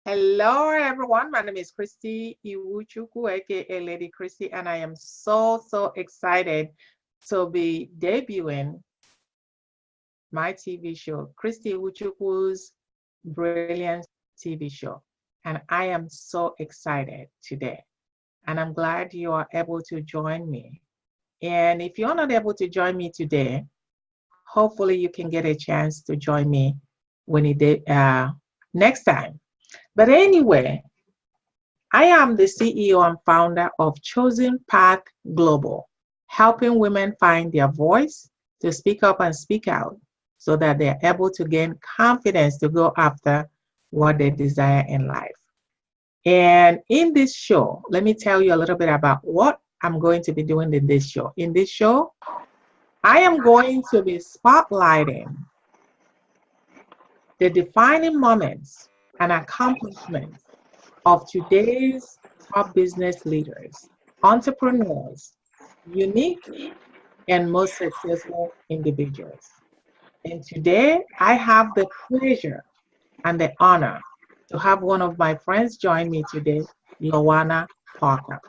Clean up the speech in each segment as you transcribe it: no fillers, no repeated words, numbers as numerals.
Hello, everyone. My name is Christy Iwuchukwu, aka Lady Christy, and I am so excited to be debuting my TV show, Christy Iwuchukwu's Brilliant TV show. And I am so excited today. And I'm glad you are able to join me. And if you're not able to join me today, hopefully you can get a chance to join me when next time. But anyway, I am the CEO and founder of Chosen Path Global, helping women find their voice to speak up and speak out so that they're able to gain confidence to go after what they desire in life. And in this show, let me tell you a little bit about what I'm going to be doing in this show. In this show, I am going to be spotlighting the defining moments and accomplishments of today's top business leaders, entrepreneurs, unique and most successful individuals. And today I have the pleasure and the honor to have one of my friends join me today, Luana Parker.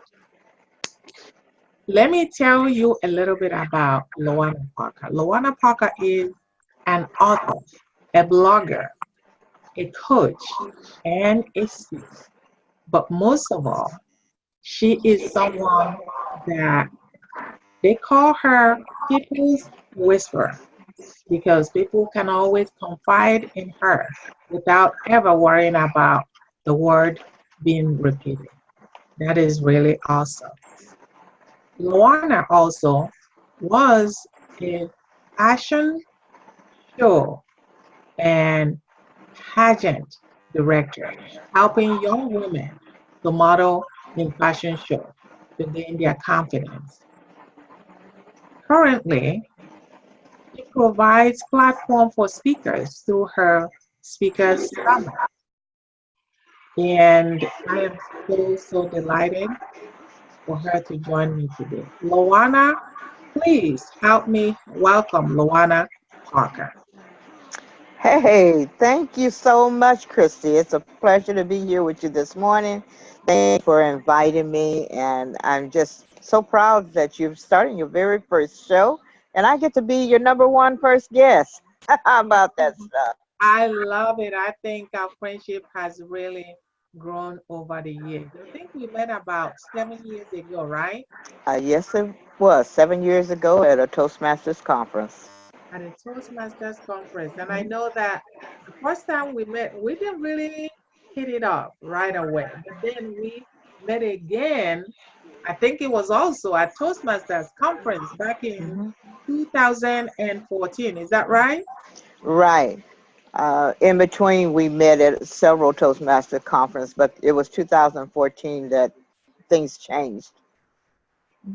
Let me tell you a little bit about Luana Parker. Luana Parker is an author, a blogger, a coach, and a speaker. But most of all, she is someone that they call her people's whisperer because people can always confide in her without ever worrying about the word being repeated. That is really awesome. Luana also was a fashion show and pageant director, helping young women to model in fashion shows to gain their confidence. Currently, she provides platform for speakers through her Speakers Summit. And I am so delighted for her to join me today. Luana, please help me welcome Luana Parker. Hey, thank you so much, Christy. It's a pleasure to be here with you this morning. Thank you for inviting me, and I'm just so proud that you're starting your very first show, and I get to be your number one first guest. How about that stuff? I love it. I think our friendship has really grown over the years. I think we met about 7 years ago, right? Yes, it was 7 years ago at a Toastmasters conference. At a Toastmasters conference. And I know that the first time we met, we didn't really hit it off right away. But then we met again. I think it was also at Toastmasters conference back in Hmm. 2014. Is that right? Right. In between, we met at several Toastmaster conference, but it was 2014 that things changed.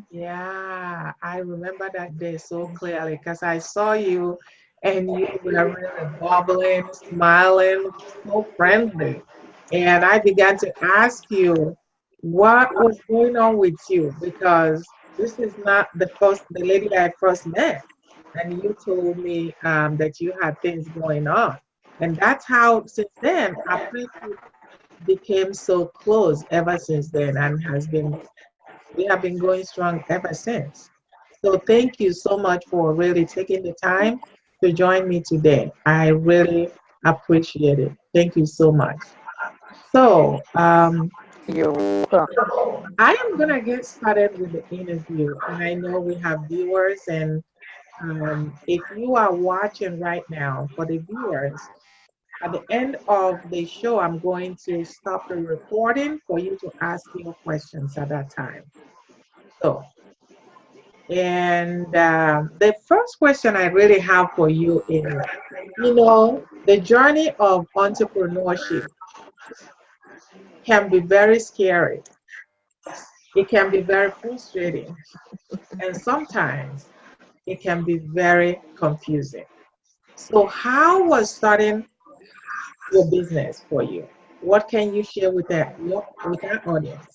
Yeah, I remember that day so clearly because I saw you and you were really bubbling, smiling, so friendly. And I began to ask you what was going on with you because this is not the lady I first met. And you told me that you had things going on. And that's how, since then, our friendship became so close ever since then and we have been going strong ever since. So thank you so much for really taking the time to join me today. I really appreciate it. Thank you so much. So You're welcome. I am gonna get started with the interview, and I know we have viewers, and if you are watching right now, for the viewers, at the end of the show, I'm going to stop the recording for you to ask your questions at that time. So And the first question I really have for you is, the journey of entrepreneurship can be very scary. It can be very frustrating. And sometimes it can be very confusing. So how was starting your business for you? What can you share with with our audience?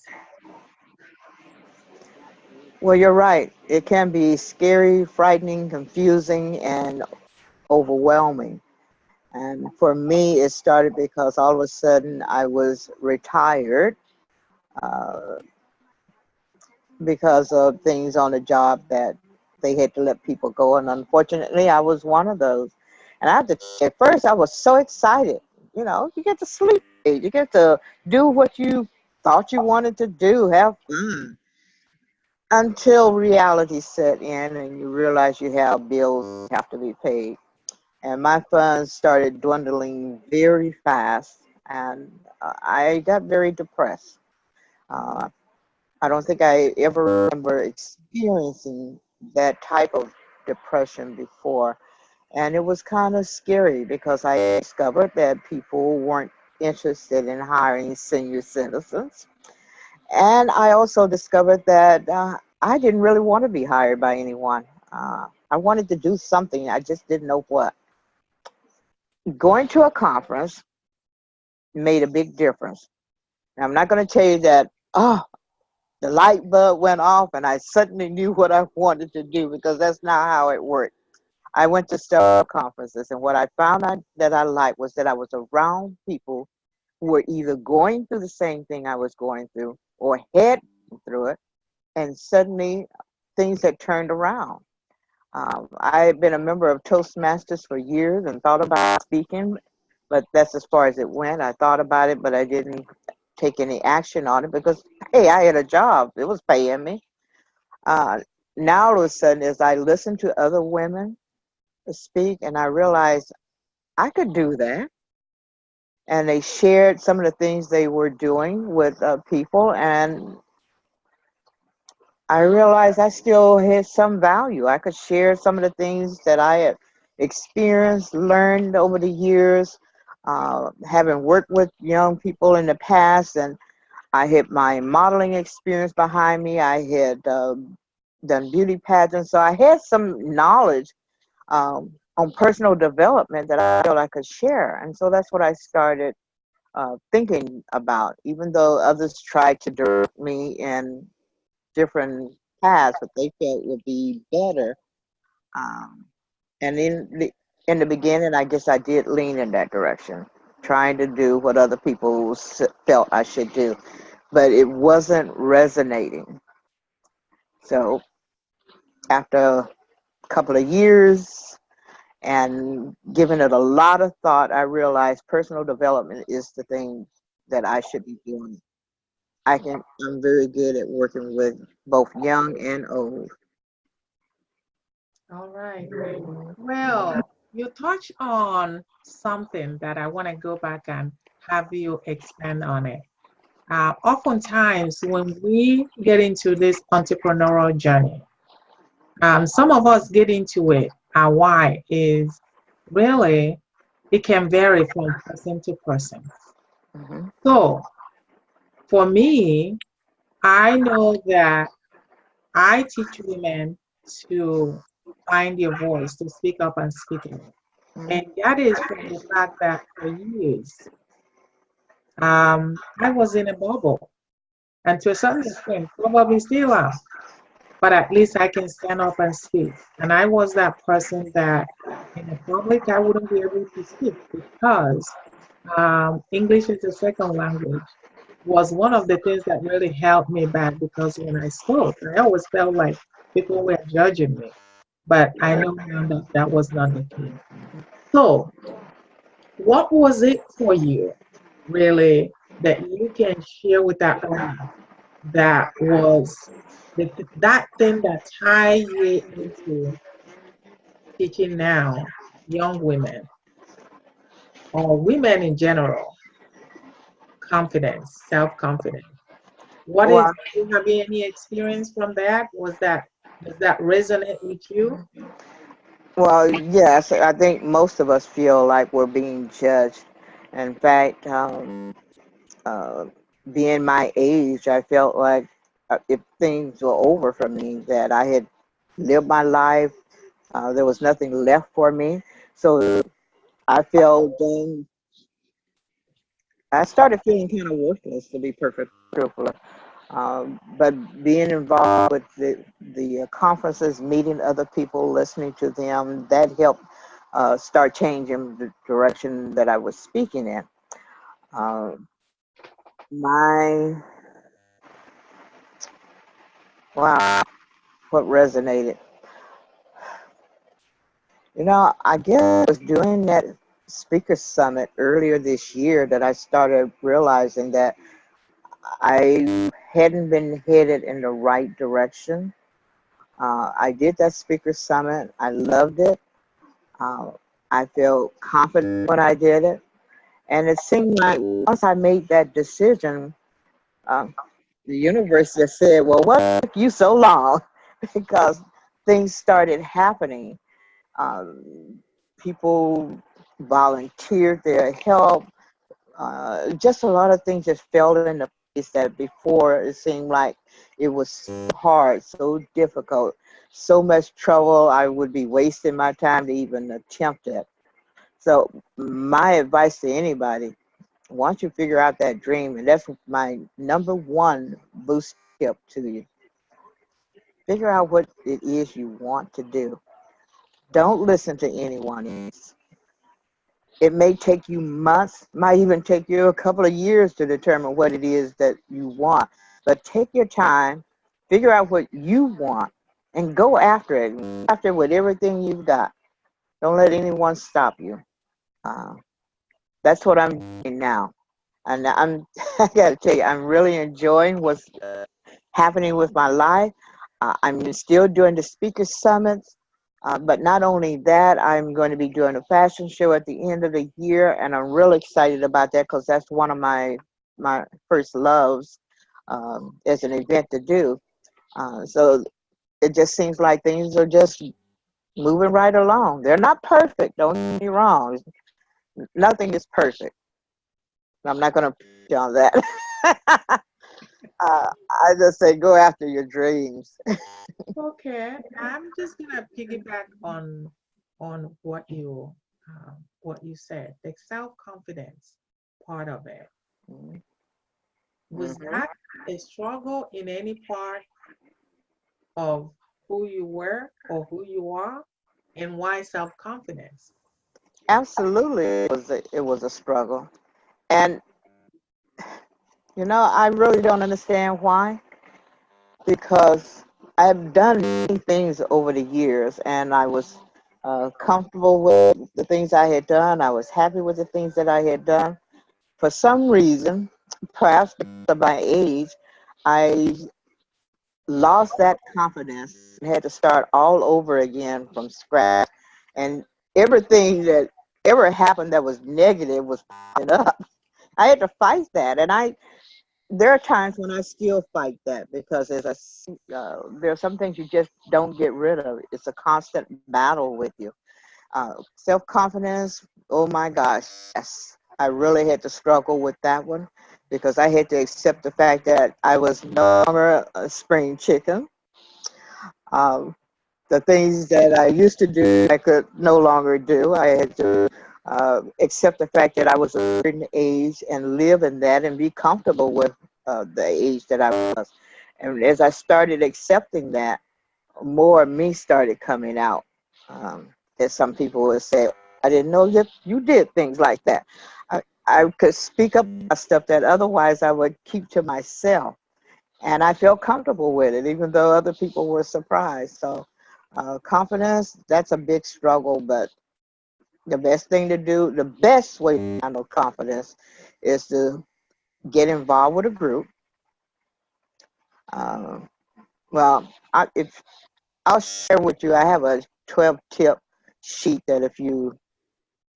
Well, you're right. It can be scary, frightening, confusing, and overwhelming. And for me, it started because all of a sudden I was retired uh, because of things on the job that they had to let people go. And unfortunately, I was one of those. And I have to at first, I was so excited. You know, you get to sleep, you get to do what you thought you wanted to do, have fun, until reality set in and you realize you have bills that have to be paid. And my funds started dwindling very fast, and I got very depressed. Uh, I don't think I ever remember experiencing that type of depression before. And it was kind of scary because I discovered that people weren't interested in hiring senior citizens. And I also discovered that I didn't really want to be hired by anyone. I wanted to do something, I just didn't know what. Going to a conference made a big difference. And I'm not going to tell you that, oh, the light bulb went off and I suddenly knew what I wanted to do, because that's not how it worked. I went to several conferences, and what I found out that I liked was that I was around people who were either going through the same thing I was going through or had been through it, and suddenly things had turned around. I had been a member of Toastmasters for years and thought about speaking, but that's as far as it went. I thought about it, but I didn't take any action on it because, hey, I had a job. It was paying me. Uh, Now, all of a sudden, as I listened to other women speak, and I realized I could do that. And they shared some of the things they were doing with people, and I realized I still had some value. I could share some of the things that I had experienced, learned over the years, having worked with young people in the past. And I had my modeling experience behind me. I had done beauty pageants. So I had some knowledge on personal development that I felt I could share. And so that's what I started thinking about, even though others tried to direct me in different paths that they felt would be better. Um, and in the beginning, I guess I did lean in that direction, trying to do what other people felt I should do, but it wasn't resonating. So after a couple of years and giving it a lot of thought, I realized personal development is the thing that I should be doing. I'm very good at working with both young and old. All right. Well, you touch on something that I want to go back and have you expand on it. Oftentimes, when we get into this entrepreneurial journey, some of us get into it, and why is really it can vary from person to person. Hmm. So, for me, I know that I teach women to find their voice, to speak up and speak out. And that is from the fact that for years, I was in a bubble. And to a certain extent, probably still am. But at least I can stand up and speak. And I was that person that in the public, I wouldn't be able to speak because English is a second language was one of the things that really helped me back because when I spoke, I always felt like people were judging me. But I know now that that was not the case. So, what was it for you, really, that you can share with that audience that was that thing that tied you into teaching now young women or women in general confidence, self-confidence? What is, Well, do you have any experience from that? Does that resonate with you? well, yes, I think most of us feel like we're being judged. In fact, uh, being my age, I felt like if things were over for me, that I had lived my life, there was nothing left for me. So I felt I started feeling kind of worthless, to be perfectly truthful. But being involved with the conferences, meeting other people, listening to them, that helped start changing the direction that I was speaking in. Uh, my wow, what resonated? I guess I was doing that speaker summit earlier this year that I started realizing that I hadn't been headed in the right direction. I did that speaker summit. I loved it. Uh, I felt confident when I did it. And it seemed like once I made that decision, um, the universe just said, well, what took you so long? Because things started happening. Um, People volunteered their help. Just a lot of things just fell into place that before it seemed like it was so hard, so difficult, so much trouble. I would be wasting my time to even attempt it. So my advice to anybody, once you figure out that dream, and that's my number one boost tip to you, figure out what it is you want to do. Don't listen to anyone else. It may take you months, might even take you a couple of years to determine what it is that you want. But take your time, figure out what you want, and go after it. Go after it with everything you've got. Don't let anyone stop you. Uh, that's what I'm doing now. And I got to tell you, I'm really enjoying what's happening with my life. I'm still doing the speaker summits, but not only that, I'm going to be doing a fashion show at the end of the year, and I'm really excited about that because that's one of my first loves as an event to do. So it just seems like things are just moving right along. They're not perfect, don't get me wrong. Nothing is perfect. I'm not going to preach on that. I just say go after your dreams. Okay, I'm just gonna piggyback on what you said. The self-confidence part of it. Was Mhm. that a struggle in any part of who you were or who you are, and why self-confidence? Absolutely, it was a struggle, and I really don't understand why. Because I've done many things over the years, and I was comfortable with the things I had done. I was happy with the things that I had done. For some reason, perhaps because of my age, I lost that confidence and had to start all over again from scratch. And everything that ever happened that was negative was popping up. I had to fight that, and there are times when I still fight that because there are some things you just don't get rid of. It's a constant battle with you. Self-confidence, oh my gosh, yes. I really had to struggle with that one because I had to accept the fact that I was no longer a spring chicken. Um, the things that I used to do, I could no longer do. I had to accept the fact that I was a certain age and live in that and be comfortable with the age that I was. And as I started accepting that, more of me started coming out. As some people would say, I didn't know that you did things like that. I could speak up about stuff that otherwise I would keep to myself. And I felt comfortable with it, even though other people were surprised. So, confidence, that's a big struggle, but the best thing to do, the best way to handle confidence is to get involved with a group. Um, well, if I'll share with you, I have a 12 tip sheet that if you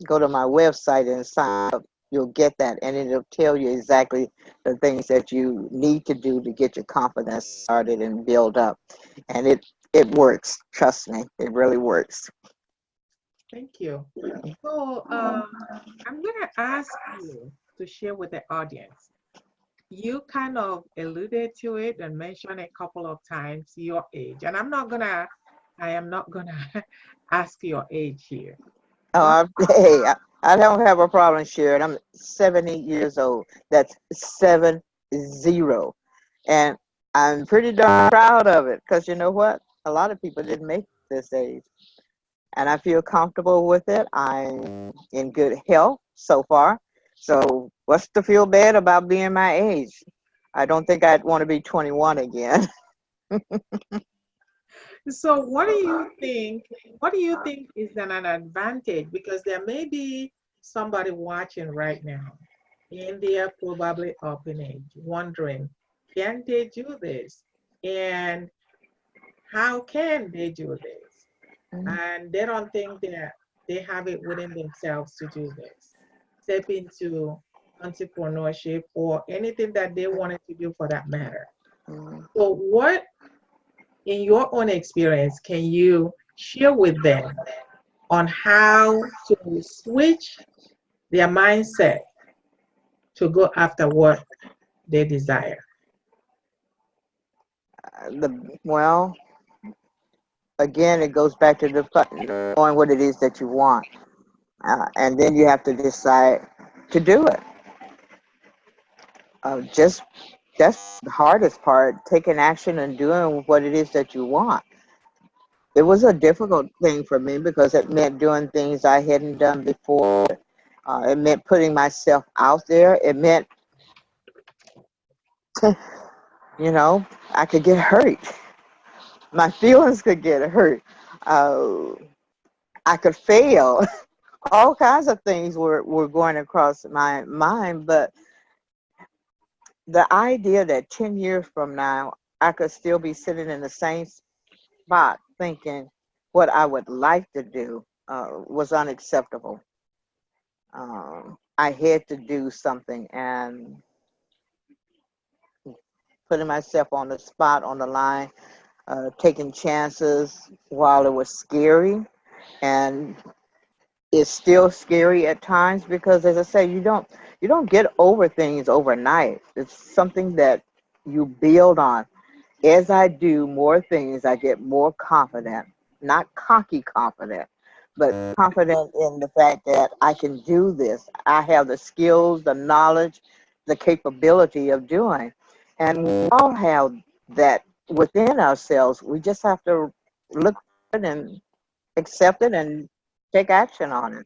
go to my website and sign up, you'll get that, and it'll tell you exactly the things that you need to do to get your confidence started and build up. And it works. Trust me, it really works. Thank you. So, I'm gonna ask you to share with the audience. You kind of alluded to it and mentioned a couple of times your age, and I am not gonna ask your age here. Oh, But hey, I don't have a problem sharing. I'm 70 years old. That's 70. And I'm pretty darn proud of it because you know what? A lot of people didn't make this age. and I feel comfortable with it. I'm in good health so far. So what's to feel bad about being my age? I don't think I'd want to be 21 again. So what do you think? What do you think is an advantage? Because there may be somebody watching right now, and they are probably up in age, wondering, can they do this? And how can they do this? And they don't think that they have it within themselves to do this. Step into entrepreneurship or anything that they wanted to do for that matter. So what, in your own experience, can you share with them on how to switch their mindset to go after what they desire? Well, again, it goes back to knowing what it is that you want, and then you have to decide to do it. Just that's the hardest part, taking action and doing what it is that you want. It was a difficult thing for me because it meant doing things I hadn't done before. It meant putting myself out there. It meant, you know, I could get hurt. My feelings could get hurt. Uh, I could fail. All kinds of things were going across my mind. But the idea that 10 years from now, I could still be sitting in the same spot thinking what I would like to do was unacceptable. I had to do something, and putting myself on the spot, on the line, taking chances while it was scary. And it's still scary at times because, as I say, you don't get over things overnight. It's something that you build on. As I do more things, I get more confident, not cocky confident, but confident in the fact that I can do this. I have the skills, the knowledge, the capability of doing. And we all have that within ourselves. We just have to look for it and accept it and take action on it.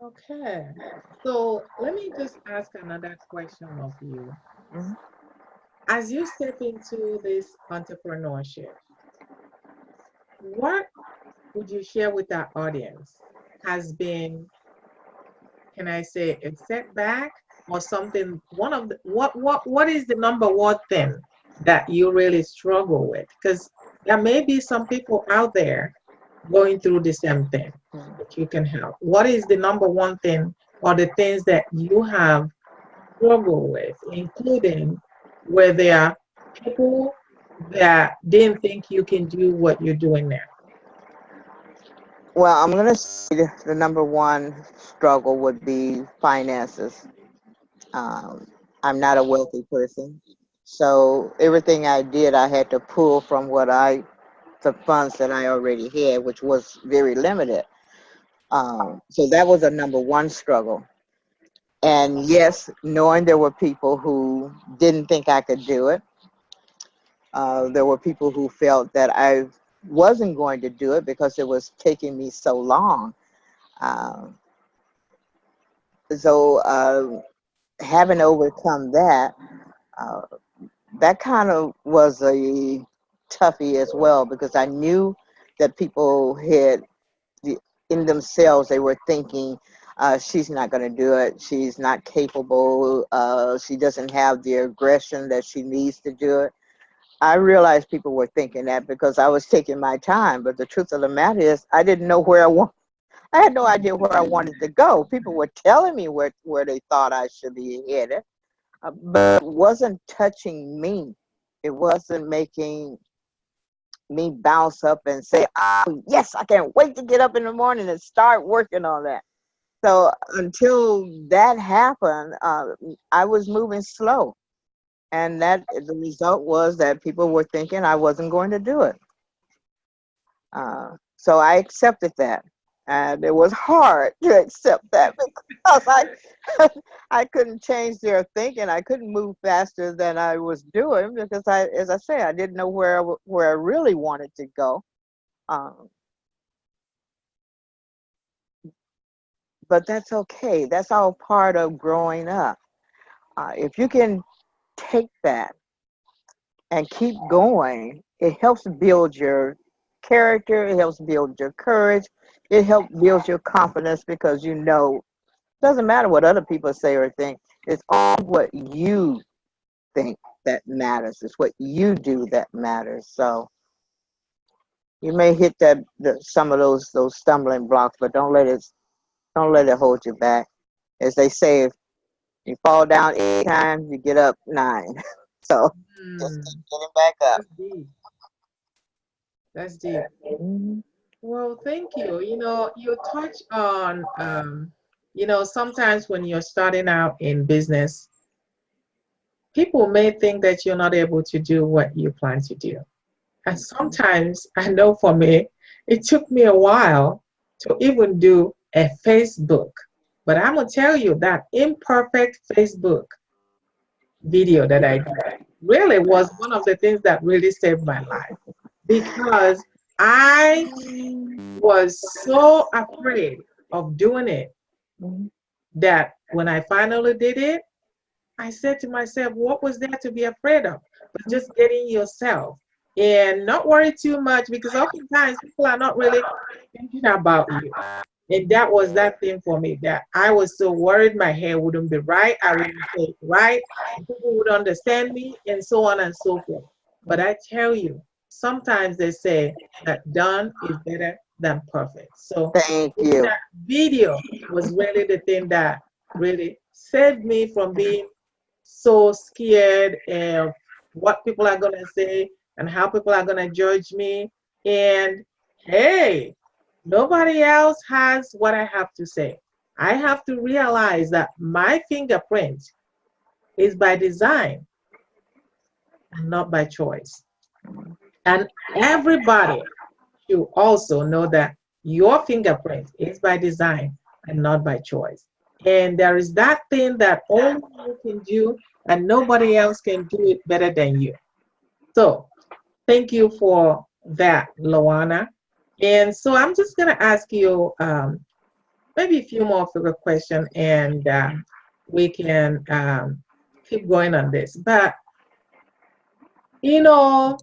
Okay. So let me just ask another question of you. Mhm. As you step into this entrepreneurship, what would you share with our audience has been, can I say, a setback or something? One of the, what is the number one thing that you really struggle with? Because there may be some people out there going through the same thing that you can help. What is the number one thing or the things that you have struggled with, including where there are people that didn't think you can do what you're doing now? Well, I'm going to say the number one struggle would be finances. Um, I'm not a wealthy person. So everything I did, I had to pull from the funds that I already had, which was very limited. So that was a number one struggle. And yes, knowing there were people who didn't think I could do it. There were people who felt that I wasn't going to do it because it was taking me so long. Um, so having overcome that, uh, that kind of was a toughie as well because I knew that people had in themselves they were thinking she's not going to do it, she's not capable, she doesn't have the aggression that she needs to do it. I realized people were thinking that because I was taking my time, but the truth of the matter is I didn't know where I had no idea where I wanted to go. People were telling me where they thought I should be headed, but it wasn't touching me. It wasn't making me bounce up and say, oh, yes, I can't wait to get up in the morning and start working on that. So until that happened, I was moving slow. And that the result was that people were thinking I wasn't going to do it. So I accepted that. And it was hard to accept that because I couldn't change their thinking. I couldn't move faster than I was doing because as I say, I didn't know where I really wanted to go. Um, but that's okay. That's all part of growing up. If you can take that and keep going, it helps build your character, it helps build your courage, it helps build your confidence because you know it doesn't matter what other people say or think, it's all what you think that matters, it's what you do that matters. So you may hit some of those stumbling blocks, but don't let it hold you back. As they say, if you fall down 8 times, you get up 9. So just Mm, keep getting back up. that's deep. That's deep. Mhm. Well, thank you. You touch on, sometimes when you're starting out in business, people may think that you're not able to do what you plan to do. And sometimes I know for me, it took me a while to even do a Facebook. But I'm going to tell you that imperfect Facebook video that I did really was one of the things that really saved my life because I was so afraid of doing it Mhm. that when I finally did it, I said to myself, what was there to be afraid of? But just getting yourself and not worry too much because oftentimes people are not really thinking about you. And that was that thing for me that I was so worried my hair wouldn't be right, I wouldn't say it right, people would understand me, and so on and so forth. But I tell you, sometimes they say that done is better than perfect. So Thank doing you. that video was really the thing that really saved me from being so scared of what people are going to say and how people are going to judge me. And hey, nobody else has what I have to say. I have to realize that my fingerprint is by design and not by choice. And everybody should also know that your fingerprint is by design and not by choice. And there is that thing that only you can do, and nobody else can do it better than you. So, thank you for that, Luana. And so, I'm just going to ask you maybe a few more further questions, and we can keep going on this. But, you know,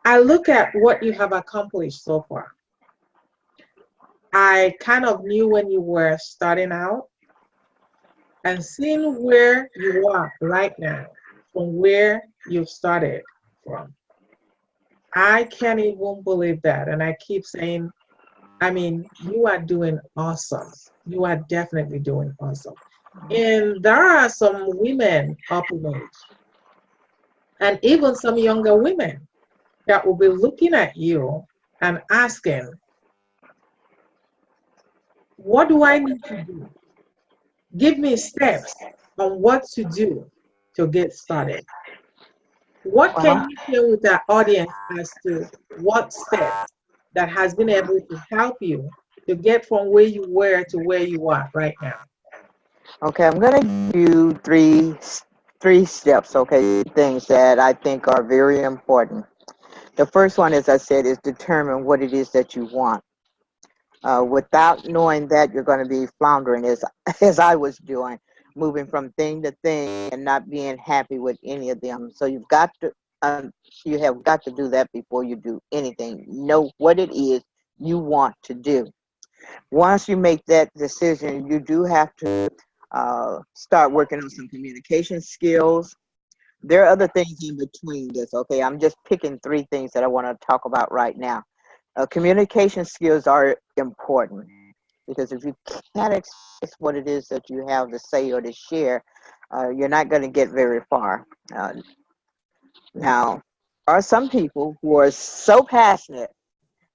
I look at what you have accomplished so far. I kind of knew when you were starting out and seeing where you are right now from where you started from. I can't even believe that. And I keep saying, I mean, you are doing awesome. You are definitely doing awesome. And there are some women up in age and even some younger women that will be looking at you and asking, what do I need to do? Give me steps on what to do to get started. What can Well, you share with our audience as to what steps that has been able to help you to get from where you were to where you are right now? okay, I'm gonna give you three steps, okay, things that I think are very important. The first one, as I said, is determine what it is that you want. Without knowing that, you're going to be floundering as I was doing, moving from thing to thing and not being happy with any of them. So you have got to do that before you do anything. Know what it is you want to do. Once you make that decision, you do have to start working on some communication skills. There are other things in between this. Okay, I'm just picking three things that I want to talk about right now. Communication skills are important because if you can't express what it is that you have to say or to share, you're not going to get very far. Now, there are some people who are so passionate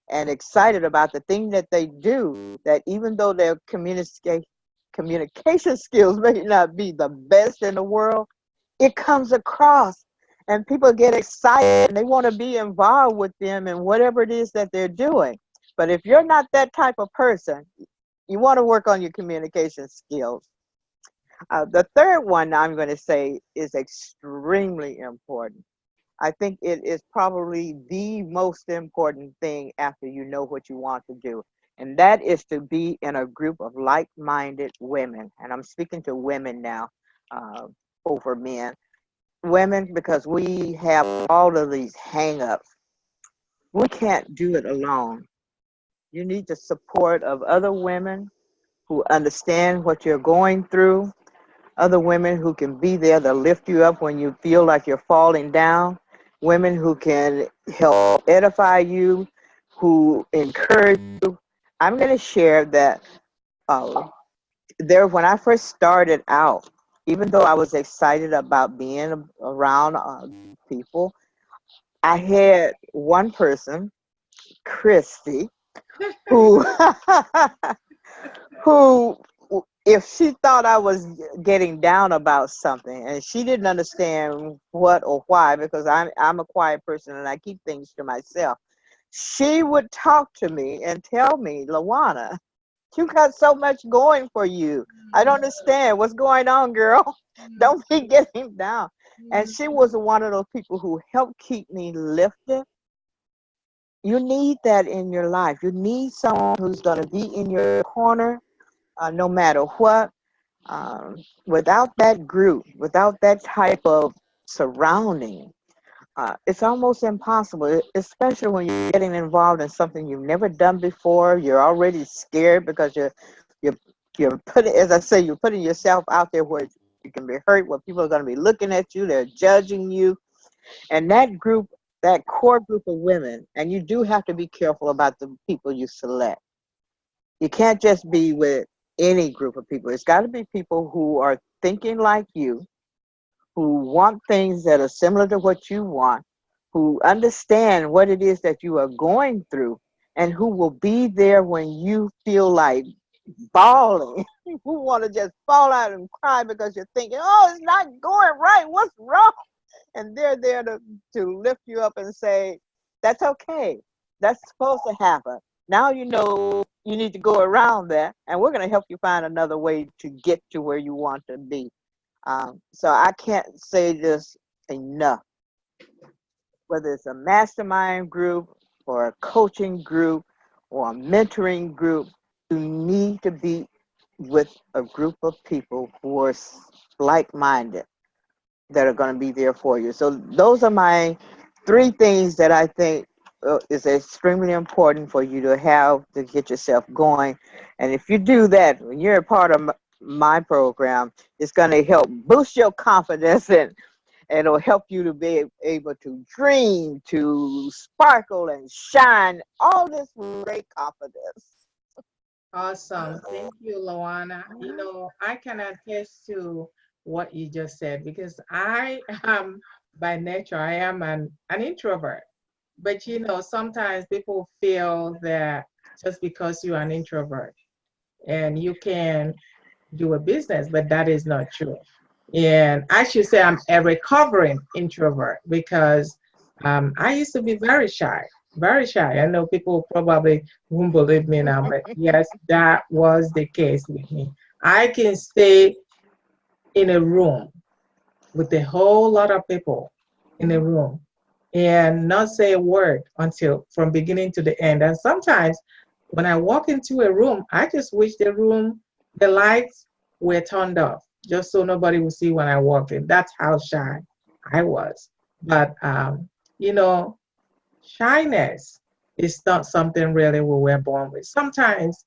and excited about the thing that they do that even though their communication skills may not be the best in the world, it comes across and people get excited and they want to be involved with them in whatever it is that they're doing. But if you're not that type of person, you want to work on your communication skills. The third one I'm going to say is extremely important. I think it is probably the most important thing after you know what you want to do. And that is to be in a group of like minded women. And I'm speaking to women now uh, over men. Women, because we have all of these hang ups. We can't do it alone. You need the support of other women who understand what you're going through, other women who can be there to lift you up when you feel like you're falling down, women who can help edify you, who encourage you. I'm going to share that when I first started out, even though I was excited about being around people, I had one person, Christy, who who if she thought I was getting down about something and she didn't understand what or why, because I'm a quiet person and I keep things to myself, she would talk to me and tell me, Luana, you got so much going for you. I don't understand what's going on, girl. Don't be getting down. And she was one of those people who helped keep me lifted. You need that in your life. You need someone who's going to be in your corner no matter what. Without that group, without that type of surrounding, it's almost impossible, especially when you're getting involved in something you've never done before. You're already scared because you're, you're putting, as I say, you're putting yourself out there where you can be hurt, where people are going to be looking at you, they're judging you. And that group, that core group of women, and you do have to be careful about the people you select. You can't just be with any group of people. It's got to be people who are thinking like you, who want things that are similar to what you want, who understand what it is that you are going through, and who will be there when you feel like bawling, who want to just fall out and cry because you're thinking, oh, it's not going right. What's wrong? And they're there to lift you up and say, that's okay. That's supposed to happen. Now you know you need to go around that, and we're going to help you find another way to get to where you want to be. So I can't say this enough. Whether it's a mastermind group or a coaching group or a mentoring group, you need to be with a group of people who are like-minded, that are going to be there for you. So those are my three things that I think is extremely important for you to have to get yourself going. And if you do that, when you're a part of my program, it's going to help boost your confidence, and it'll help you to be able to dream, to sparkle and shine, all this great confidence. Awesome. Thank you, Luana. I can attest to what you just said because I am, by nature, I am an introvert. But sometimes people feel that just because you're an introvert and you can do a business, but that is not true. And I should say I'm a recovering introvert because I used to be very shy, very shy. I know people probably won't believe me now, but yes, that was the case with me. I can stay in a room with a whole lot of people in a room and not say a word until from beginning to the end. And sometimes when I walk into a room, I just wish the lights were turned off, just so nobody will see when I walk in. That's how shy I was. But, you know, shyness is not something really we were born with. Sometimes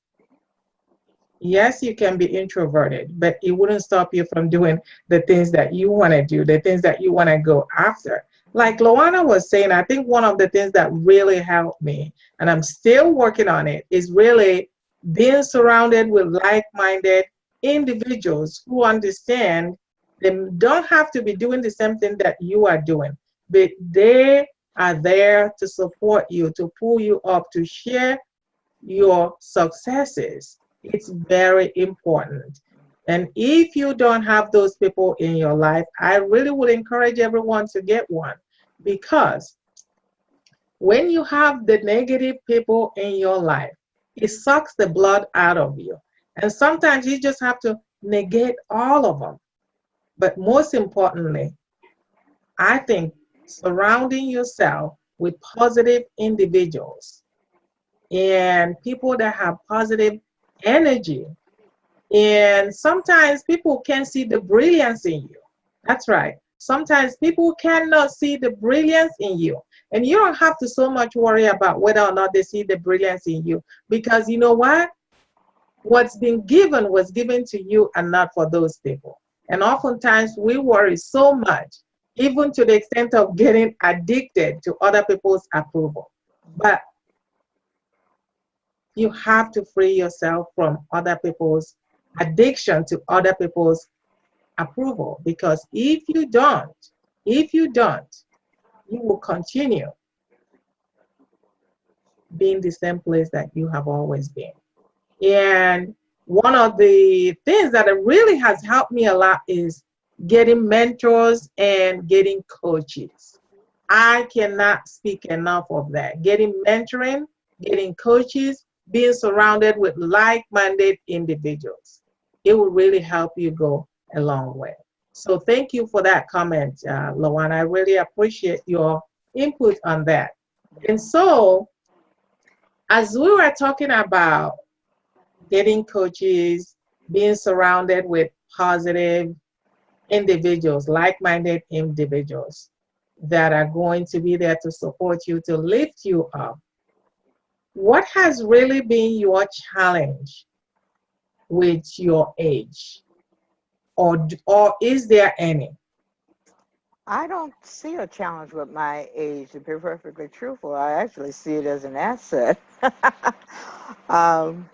yes, you can be introverted, but it wouldn't stop you from doing the things that you want to do, the things that you want to go after. Like Luana was saying, I think one of the things that really helped me, and I'm still working on it, is really being surrounded with like-minded individuals who understand they don't have to be doing the same thing that you are doing, but they are there to support you, to pull you up, to share your successes. It's very important. And if you don't have those people in your life, I really would encourage everyone to get one because when you have the negative people in your life, it sucks the blood out of you. And sometimes you just have to negate all of them. But most importantly, I think surrounding yourself with positive individuals and people that have positive energy. And sometimes people can see the brilliance in you. That's right. Sometimes people cannot see the brilliance in you. And you don't have to so much worry about whether or not they see the brilliance in you. Because you know what? What's been given was given to you and not for those people. And oftentimes we worry so much, even to the extent of getting addicted to other people's approval. But you have to free yourself from other people's addiction to other people's approval, because if you don't, you will continue being the same place that you have always been. And one of the things that it really has helped me a lot is getting mentors and getting coaches. I cannot speak enough of that. Getting mentoring, getting coaches, being surrounded with like-minded individuals. It will really help you go a long way. So thank you for that comment, Luana. I really appreciate your input on that. And so, as we were talking about getting coaches, being surrounded with positive individuals, like-minded individuals that are going to be there to support you, to lift you up. What has really been your challenge with your age? Or is there any? I don't see a challenge with my age, to be perfectly truthful. I actually see it as an asset. um,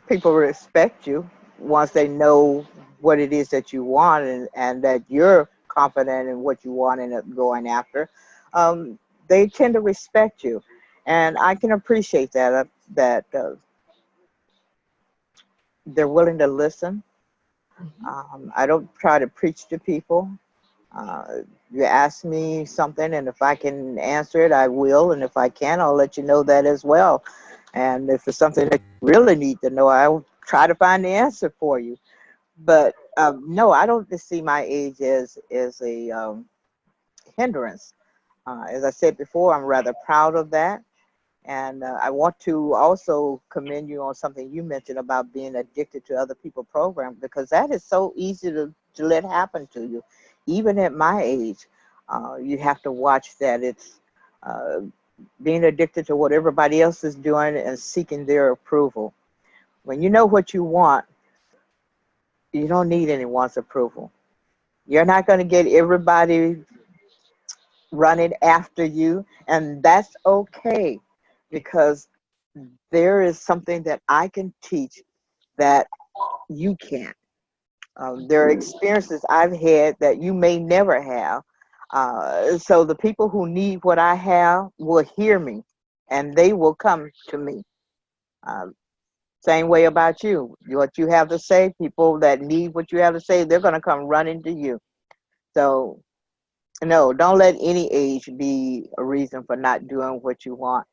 People respect you once they know what it is that you want, and that you're confident in what you want and going after. Um, they tend to respect you. And I can appreciate that they're willing to listen. Mhm. I don't try to preach to people. You ask me something, and if I can answer it, I will. And if I can, I'll let you know that as well. And if it's something that you really need to know, I'll try to find the answer for you. But no, I don't just see my age as a hindrance. As I said before, I'm rather proud of that. And I want to also commend you on something you mentioned about being addicted to other people's programs, because that is so easy to let happen to you. Even at my age, you have to watch that. It's uh, being addicted to what everybody else is doing and seeking their approval. When you know what you want, you don't need anyone's approval. You're not going to get everybody running after you, and that's okay, because there is something that I can teach that you can't. There are experiences I've had that you may never have. So the people who need what I have will hear me, and they will come to me. Uh, Same way about you. What you have to say, people that need what you have to say, they're going to come running to you. So no, don't let any age be a reason for not doing what you want.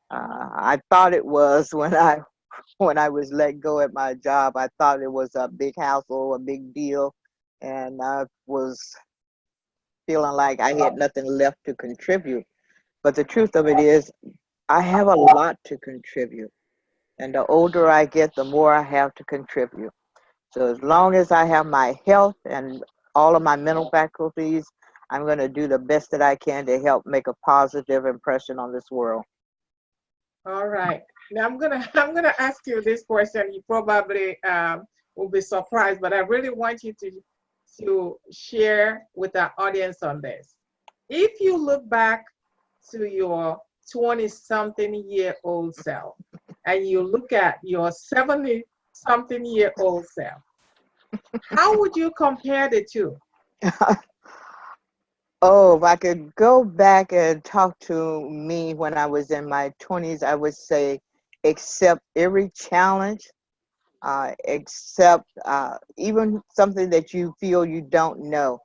I thought it was when I was let go at my job. I thought it was a big hassle, a big deal, and I was feeling like I had nothing left to contribute. But the truth of it is, I have a lot to contribute, and the older I get, the more I have to contribute. So as long as I have my health and all of my mental faculties, I'm going to do the best that I can to help make a positive impression on this world. All right. Now I'm gonna ask you this question. You probably will be surprised, but I really want you to share with our audience on this. If you look back to your 20-something-year-old self, and you look at your 70-something-year-old self, how would you compare the two? Oh, if I could go back and talk to me when I was in my 20s, I would say accept every challenge, accept even something that you feel you don't know.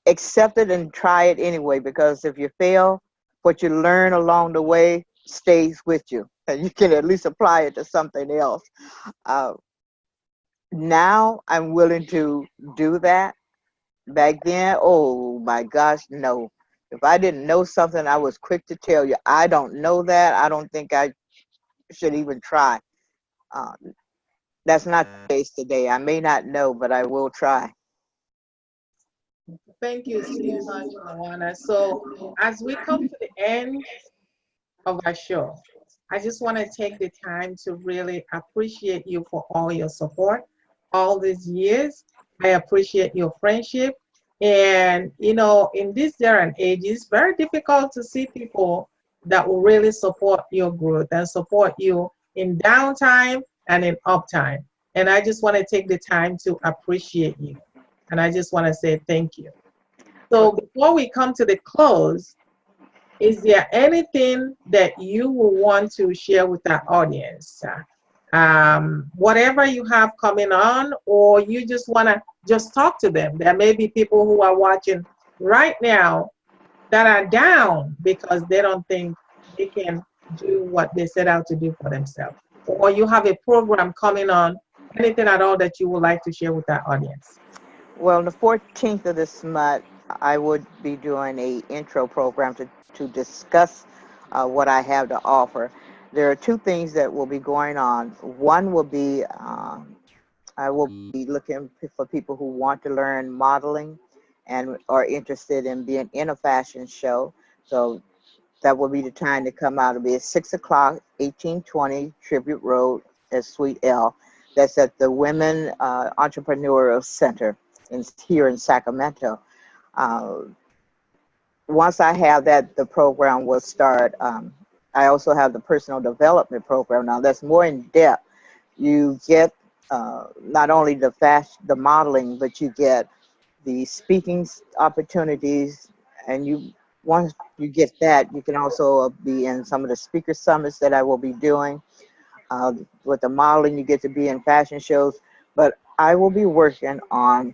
Accept it and try it anyway, because if you fail, what you learn along the way stays with you, and you can at least apply it to something else. Uh, Now I'm willing to do that. Back then, oh my gosh, no. If I didn't know something, I was quick to tell you, I don't know that. I don't think I should even try. Uh, that's not the case today. I may not know, but I will try. Thank you so much, Luana. So as we come to the end of our show, I just want to take the time to really appreciate you for all your support all these years. I appreciate your friendship. And, in this day and age, it's very difficult to see people that will really support your growth and support you in downtime and in uptime. And I just want to take the time to appreciate you. And I just want to say thank you. So before we come to the close, is there anything that you will want to share with our audience? Whatever you have coming on, or you just want to just talk to them. There may be people who are watching right now that are down because they don't think they can do what they set out to do for themselves. Or you have a program coming on, anything at all that you would like to share with our audience. Well, the 14th of this month, I would be doing a intro program to discuss what I have to offer. There are two things that will be going on. One will be I will be looking for people who want to learn modeling and are interested in being in a fashion show. So that will be the time to come out. It'll be at 6 o'clock, 1820 Tribute Road at Suite L. That's at the Women Entrepreneurial Center here in Sacramento. Uh, Once I have that, the program will start. I also have the personal development program now. That's more in depth. You get not only the modeling, but you get the speaking opportunities, and once you get that, you can also be in some of the speaker summits that I will be doing. With the modeling, you get to be in fashion shows, but I will be working on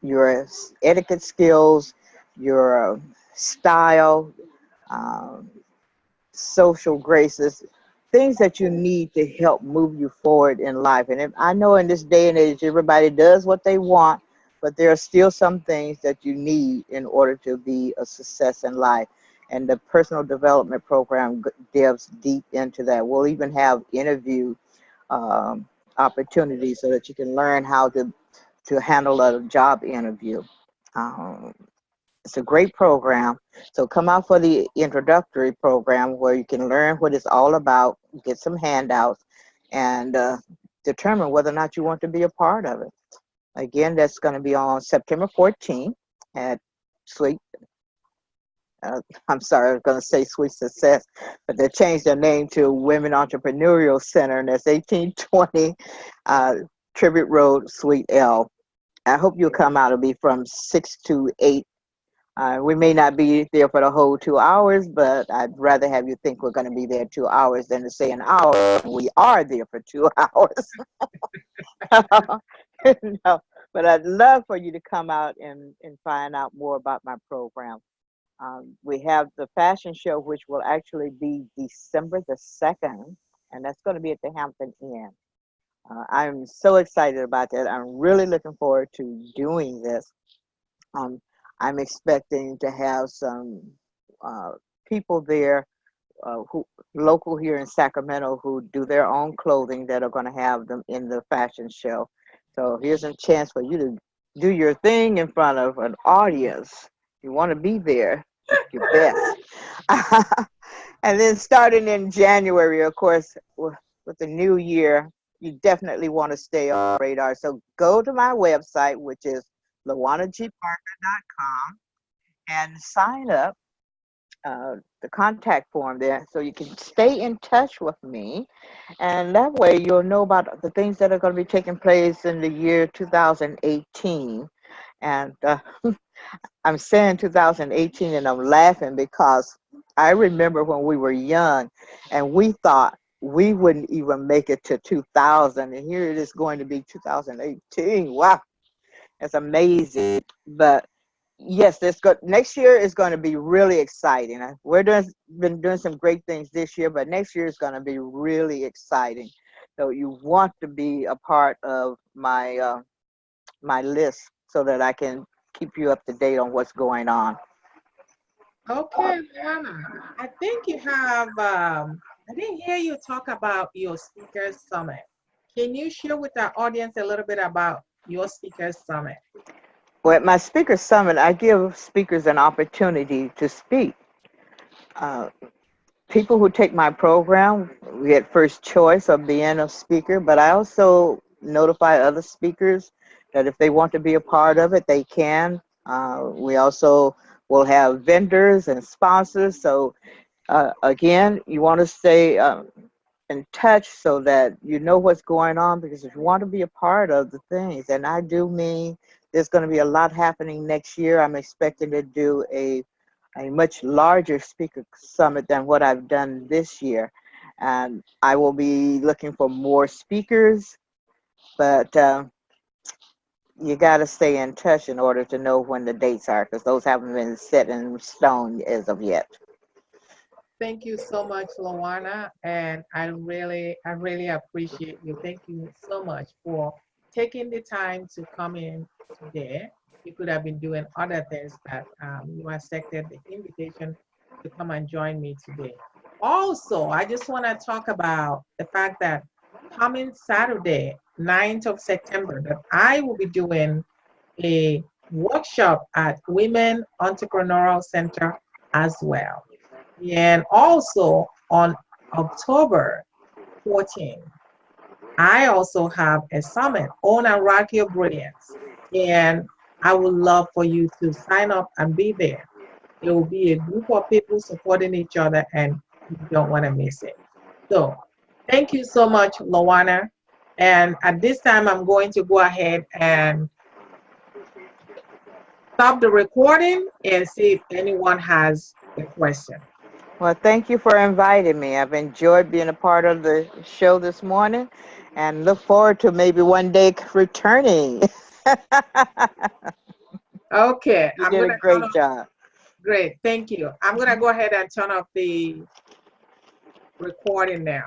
your etiquette skills, your style, um, social graces, things that you need to help move you forward in life. And I know in this day and age, everybody does what they want, but there are still some things that you need in order to be a success in life. And the personal development program delves deep into that. We'll even have interview um, opportunities so that you can learn how to handle a job interview. Um, it's a great program. So come out for the introductory program where you can learn what it's all about, get some handouts, and determine whether or not you want to be a part of it. Again, that's going to be on September 14th at Sweet. I'm sorry, I was going to say Sweet Success, but they changed their name to Women Entrepreneurial Center, and that's 1820 Tribute Road, Suite L. I hope you'll come out. It'll be from 6 to 8. We may not be there for the whole 2 hours, but I'd rather have you think we're going to be there 2 hours than to say an hour. We are there for 2 hours. No, but I'd love for you to come out and find out more about my program. We have the fashion show, which will actually be December the 2nd, and that's going to be at the Hampton Inn. I'm so excited about that. I'm really looking forward to doing this. Um, I'm expecting to have some uh, people there who local here in Sacramento who do their own clothing that are going to have them in the fashion show. So here's a chance for you to do your thing in front of an audience. You want to be there, your best. And then starting in January, of course, with the new year, you definitely want to stay on the radar. So go to my website, which is luanagparker.com, and sign up the contact form there so you can stay in touch with me. And that way you'll know about the things that are going to be taking place in the year 2018. And I'm saying 2018 and I'm laughing because I remember when we were young and we thought we wouldn't even make it to 2000. And here it is going to be 2018. Wow, it's amazing. But yes, next year is going to be really exciting. Been doing some great things this year, but next year is going to be really exciting. So you want to be a part of my list so that I can keep you up to date on what's going on. Okay, Luana. I think you have, I didn't hear you talk about your Speakers Summit. Can you share with our audience a little bit about your Speakers Summit? Well, at my speaker summit, I give speakers an opportunity to speak. Uh, People who take my program we get first choice of being a speaker, but I also notify other speakers that if they want to be a part of it, they can. We also will have vendors and sponsors. So again, you want to stay in touch so that you know what's going on, because if you want to be a part of the things, and I do mean there's going to be a lot happening next year. I'm expecting to do a much larger speaker summit than what I've done this year. And I will be looking for more speakers, but you got to stay in touch in order to know when the dates are, because those haven't been set in stone as of yet. Thank you so much, Luana, and I really appreciate you. Thank you so much for taking the time to come in today. You could have been doing other things, but you accepted the invitation to come and join me today. Also, I just want to talk about the fact that coming Saturday, 9th of September, that I will be doing a workshop at Women Entrepreneurial Center as well. And also on October 14th, I also have a summit on Unlock Your Brilliance. And I would love for you to sign up and be there. There will be a group of people supporting each other, and you don't want to miss it. So thank you so much, Luana. And at this time, I'm going to go ahead and stop the recording and see if anyone has a question. Well, thank you for inviting me. I've enjoyed being a part of the show this morning and look forward to maybe one day returning. Okay, You I'm did a gonna turn great off. job. Great, thank you. I'm gonna go ahead and turn off the recording now.